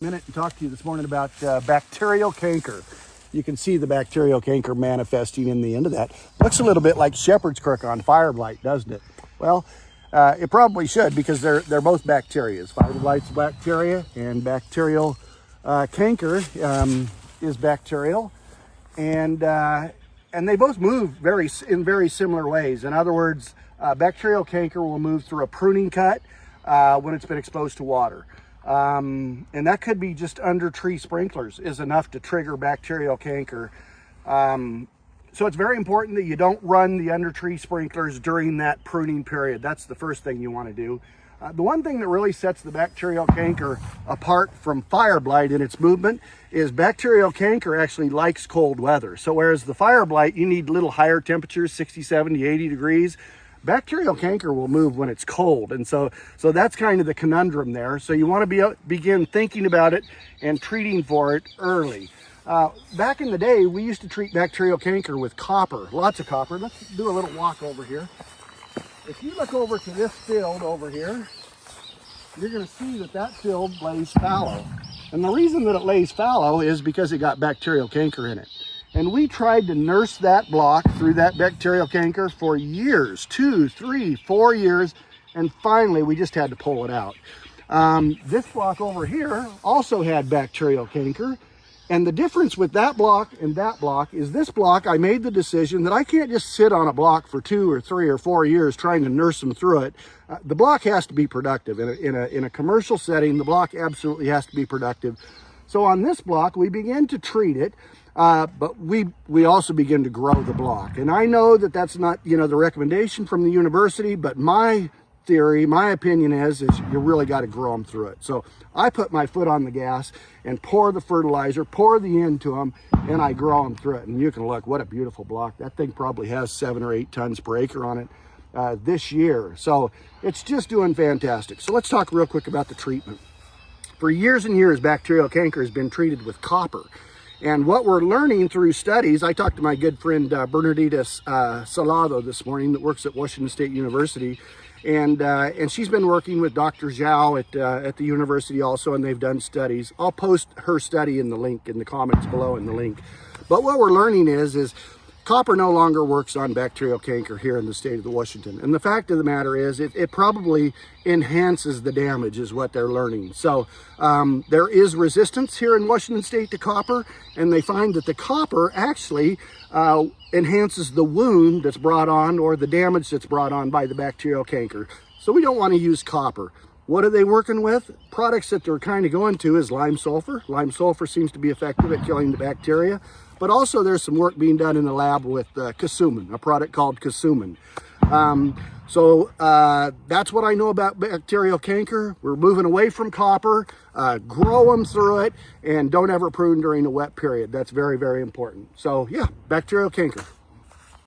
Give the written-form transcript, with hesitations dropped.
Minute and talk to you this morning about bacterial canker. You can see the bacterial canker manifesting in the end of that. Looks a little bit like shepherd's crook on fire blight, doesn't it? Well, it probably should, because they're both bacteria. Fire blight's bacteria, and bacterial canker is bacterial, and they both move in very similar ways. In other words, bacterial canker will move through a pruning cut when it's been exposed to water. And that could be just under tree sprinklers is enough to trigger bacterial canker. So it's very important that you don't run the under tree sprinklers during that pruning period. That's the first thing you want to do. The one thing that really sets the bacterial canker apart from fire blight in its movement is bacterial canker actually likes cold weather. So whereas the fire blight, you need a little higher temperatures, 60, 70, 80 degrees, bacterial canker will move when it's cold. And so that's kind of the conundrum there. So you want to begin thinking about it and treating for it early. Back in the day, we used to treat bacterial canker with copper, lots of copper. Let's do a little walk over here. If you look over to this field over here, you're going to see that field lays fallow. And the reason that it lays fallow is because it got bacterial canker in it. And we tried to nurse that block through that bacterial canker for years, 2, 3, 4 years, and finally we just had to pull it out. This block over here also had bacterial canker, and the difference with that block and that block is this block, I made the decision that I can't just sit on a block for 2 or 3 or 4 years trying to nurse them through it. The block has to be productive. In a commercial setting, the block absolutely has to be productive. So on this block, we began to treat it. But we also begin to grow the block. And I know that that's not, the recommendation from the university, but my theory, my opinion is you really got to grow them through it. So I put my foot on the gas and pour the fertilizer, pour the into them, and I grow them through it. And you can look, what a beautiful block. That thing probably has 7 or 8 tons per acre on it this year. So it's just doing fantastic. So let's talk real quick about the treatment. For years and years, bacterial canker has been treated with copper. And what we're learning through studies, I talked to my good friend Bernardita Salado this morning that works at Washington State University, and she's been working with Dr. Zhao at the university also, and they've done studies. I'll post her study in the link in the comments below in the link. But what we're learning is copper no longer works on bacterial canker here in the state of Washington. And the fact of the matter is it probably enhances the damage is what they're learning. So there is resistance here in Washington State to copper, and they find that the copper actually enhances the wound that's brought on, or the damage that's brought on by the bacterial canker. So we don't want to use copper. What are they working with? Products that they're kind of going to is lime sulfur. Lime sulfur seems to be effective at killing the bacteria. But also there's some work being done in the lab with Kasumin, a product called Kasumin. So that's what I know about bacterial canker. We're moving away from copper, grow them through it, and don't ever prune during a wet period. That's very, very important. So yeah, bacterial canker.